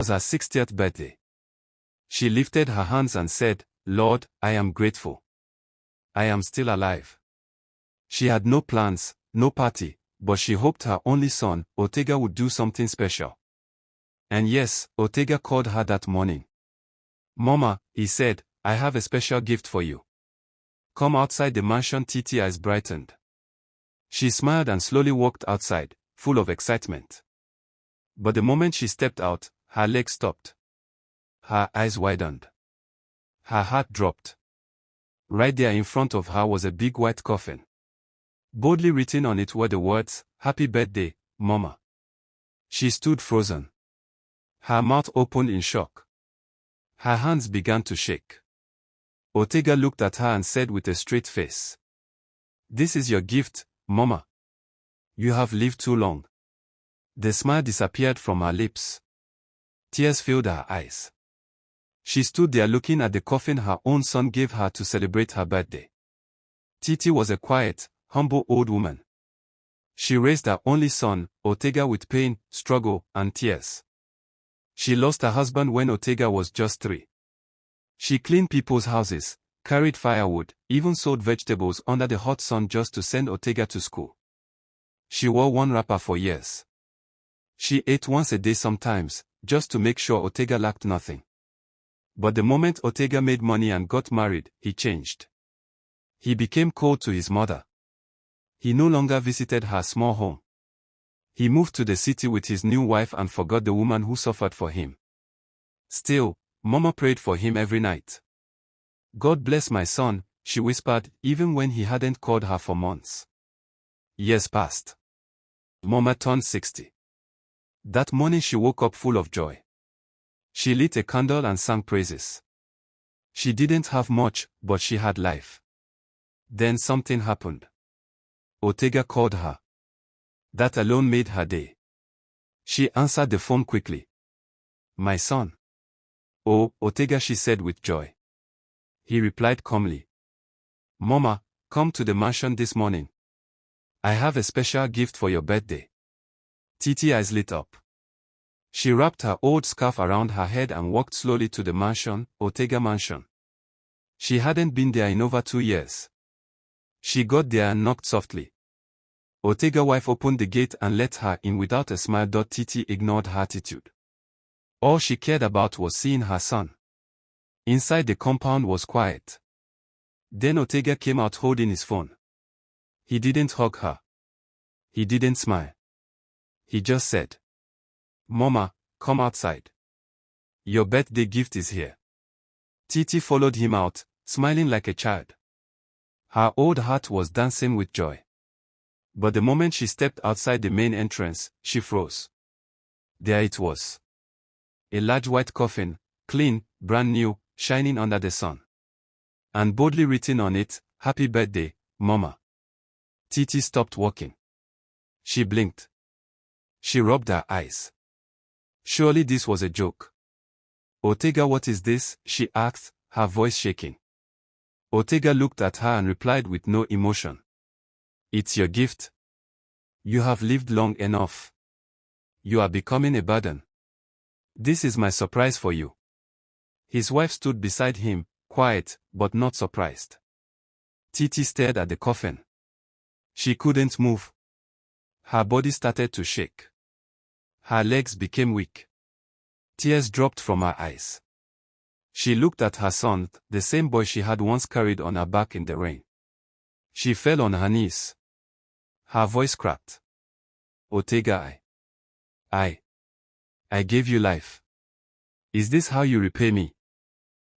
was her 60th birthday. She lifted her hands and said, "Lord, I am grateful. I am still alive." She had no plans, no party, but she hoped her only son, Ortega, would do something special. And yes, Ortega called her that morning. "Mama," he said, "I have a special gift for you. Come outside the mansion." Titi's eyes brightened. She smiled and slowly walked outside, full of excitement. But the moment she stepped out, her legs stopped. Her eyes widened. Her heart dropped. Right there in front of her was a big white coffin. Boldly written on it were the words, "Happy birthday, Mama." She stood frozen. Her mouth opened in shock. Her hands began to shake. Ortega looked at her and said with a straight face, "This is your gift, Mama. You have lived too long." The smile disappeared from her lips. Tears filled her eyes. She stood there looking at the coffin her own son gave her to celebrate her birthday. Titi was a quiet, humble old woman. She raised her only son, Ortega, with pain, struggle, and tears. She lost her husband when Ortega was just 3. She cleaned people's houses, carried firewood, even sold vegetables under the hot sun just to send Ortega to school. She wore one wrapper for years. She ate once a day sometimes, just to make sure Ortega lacked nothing. But the moment Ortega made money and got married, he changed. He became cold to his mother. He no longer visited her small home. He moved to the city with his new wife and forgot the woman who suffered for him. Still, Mama prayed for him every night. "God bless my son," she whispered, even when he hadn't called her for months. Years passed. Mama turned 60. That morning she woke up full of joy. She lit a candle and sang praises. She didn't have much, but she had life. Then something happened. Ortega called her. That alone made her day. She answered the phone quickly. "My son." "Oh, Ortega," she said with joy. He replied calmly, "Mama, come to the mansion this morning. I have a special gift for your birthday." Titi's eyes lit up. She wrapped her old scarf around her head and walked slowly to the mansion, Ortega Mansion. She hadn't been there in over 2 years. She got there and knocked softly. Ortega's wife opened the gate and let her in without a smile. Titi ignored her attitude. All she cared about was seeing her son. Inside the compound was quiet. Then Ortega came out holding his phone. He didn't hug her. He didn't smile. He just said, "Mama, come outside. Your birthday gift is here." Titi followed him out, smiling like a child. Her old heart was dancing with joy. But the moment she stepped outside the main entrance, she froze. There it was. A large white coffin, clean, brand new, shining under the sun. And boldly written on it, "Happy birthday, Mama." Titi stopped walking. She blinked. She rubbed her eyes. Surely this was a joke. "Ortega, what is this?" she asked, her voice shaking. Ortega looked at her and replied with no emotion. "It's your gift. You have lived long enough. You are becoming a burden. This is my surprise for you." His wife stood beside him, quiet, but not surprised. Titi stared at the coffin. She couldn't move. Her body started to shake. Her legs became weak. Tears dropped from her eyes. She looked at her son, the same boy she had once carried on her back in the rain. She fell on her knees. Her voice cracked. "Ortega, I gave you life. Is this how you repay me?"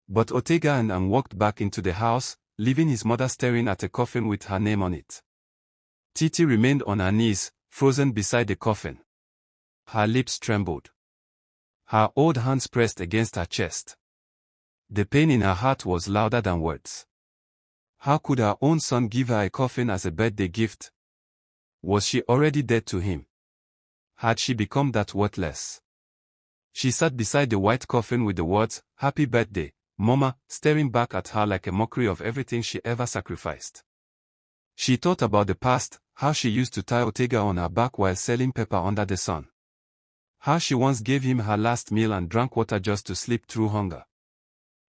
But Ortega and walked back into the house, leaving his mother staring at a coffin with her name on it. Titi remained on her knees, frozen beside the coffin. Her lips trembled. Her old hands pressed against her chest. The pain in her heart was louder than words. How could her own son give her a coffin as a birthday gift? Was she already dead to him? Had she become that worthless? She sat beside the white coffin with the words, "Happy birthday, Mama," staring back at her like a mockery of everything she ever sacrificed. She thought about the past, how she used to tie Ortega on her back while selling pepper under the sun. How she once gave him her last meal and drank water just to sleep through hunger.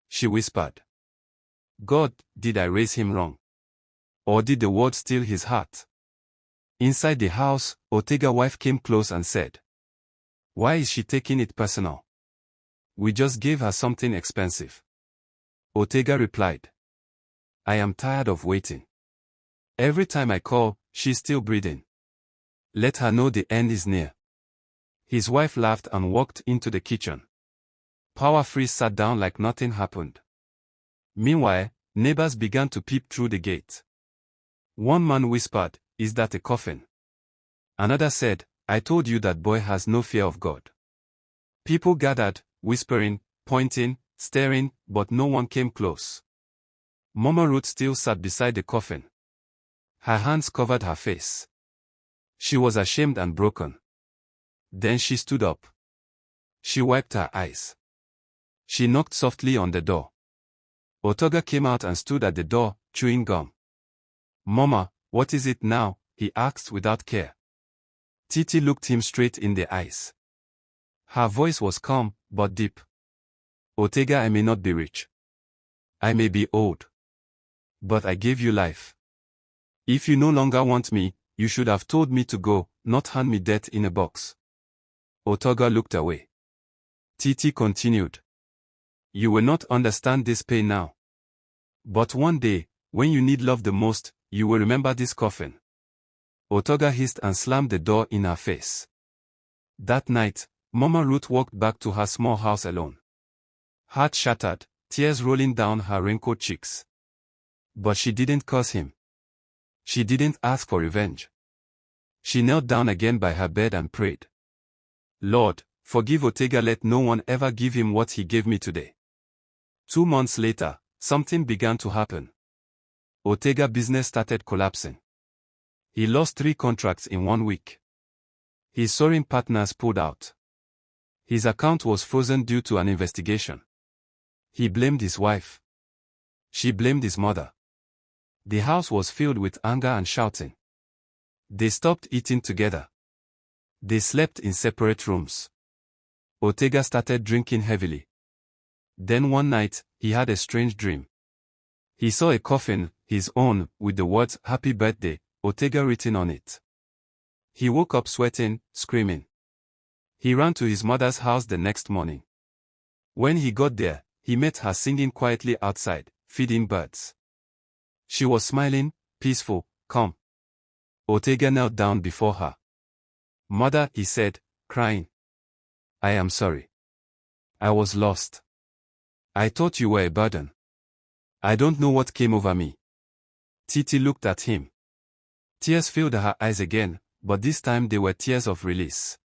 She whispered, God, did I raise him wrong? Or did the word steal his heart? Inside the house, Ortega's wife came close and said, why is she taking it personal? We just gave her something expensive. Ortega replied, I am tired of waiting. Every time I call, she's still breathing. Let her know the end is near. His wife laughed and walked into the kitchen. Power Freeze sat down like nothing happened. Meanwhile, neighbors began to peep through the gate. One man whispered, is that a coffin? Another said, I told you that boy has no fear of God. People gathered, whispering, pointing, staring, but no one came close. Mama Ruth still sat beside the coffin. Her hands covered her face. She was ashamed and broken. Then she stood up. She wiped her eyes. She knocked softly on the door. Ortega came out and stood at the door, chewing gum. Mama, what is it now? He asked without care. Titi looked him straight in the eyes. Her voice was calm, but deep. Ortega, I may not be rich. I may be old. But I gave you life. If you no longer want me, you should have told me to go, not hand me death in a box. Ortega looked away. Titi continued. You will not understand this pain now. But one day, when you need love the most, you will remember this coffin. Ortega hissed and slammed the door in her face. That night, Mama Ruth walked back to her small house alone. Heart shattered, tears rolling down her wrinkled cheeks. But she didn't curse him. She didn't ask for revenge. She knelt down again by her bed and prayed. Lord, forgive Ortega, let no one ever give him what he gave me today. 2 months later, something began to happen. Ortega's business started collapsing. He lost 3 contracts in 1 week. His soaring partners pulled out. His account was frozen due to an investigation. He blamed his wife. She blamed his mother. The house was filled with anger and shouting. They stopped eating together. They slept in separate rooms. Ortega started drinking heavily. Then one night, he had a strange dream. He saw a coffin, his own, with the words, Happy Birthday, Ortega written on it. He woke up sweating, screaming. He ran to his mother's house the next morning. When he got there, he met her singing quietly outside, feeding birds. She was smiling, peaceful, calm. Ortega knelt down before her. Mother, he said, crying. I am sorry. I was lost. I thought you were a burden. I don't know what came over me. Titi looked at him. Tears filled her eyes again, but this time they were tears of release.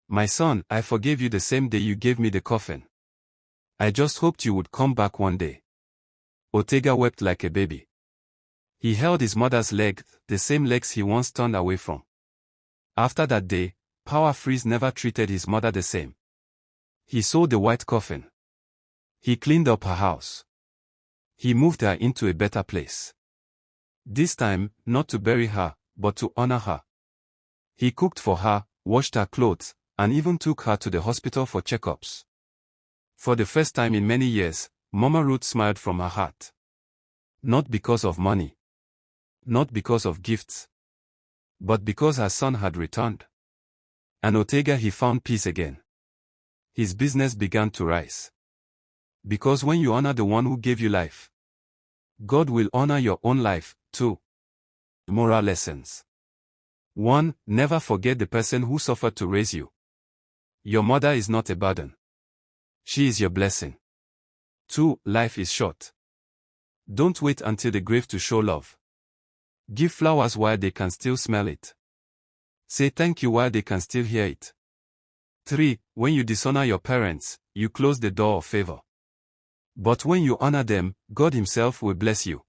My son, I forgave you the same day you gave me the coffin. I just hoped you would come back one day. Ortega wept like a baby. He held his mother's leg, the same legs he once turned away from. After that day, Power Freeze never treated his mother the same. He sold the white coffin. He cleaned up her house. He moved her into a better place. This time, not to bury her, but to honor her. He cooked for her, washed her clothes, and even took her to the hospital for checkups. For the first time in many years, Mama Ruth smiled from her heart. Not because of money. Not because of gifts. But because her son had returned. And Ortega, he found peace again. His business began to rise. Because when you honor the one who gave you life, God will honor your own life, too. Moral lessons. 1. Never forget the person who suffered to raise you. Your mother is not a burden. She is your blessing. 2. Life is short. Don't wait until the grave to show love. Give flowers while they can still smell it. Say thank you while they can still hear it. 3. When you dishonor your parents, you close the door of favor. But when you honor them, God Himself will bless you.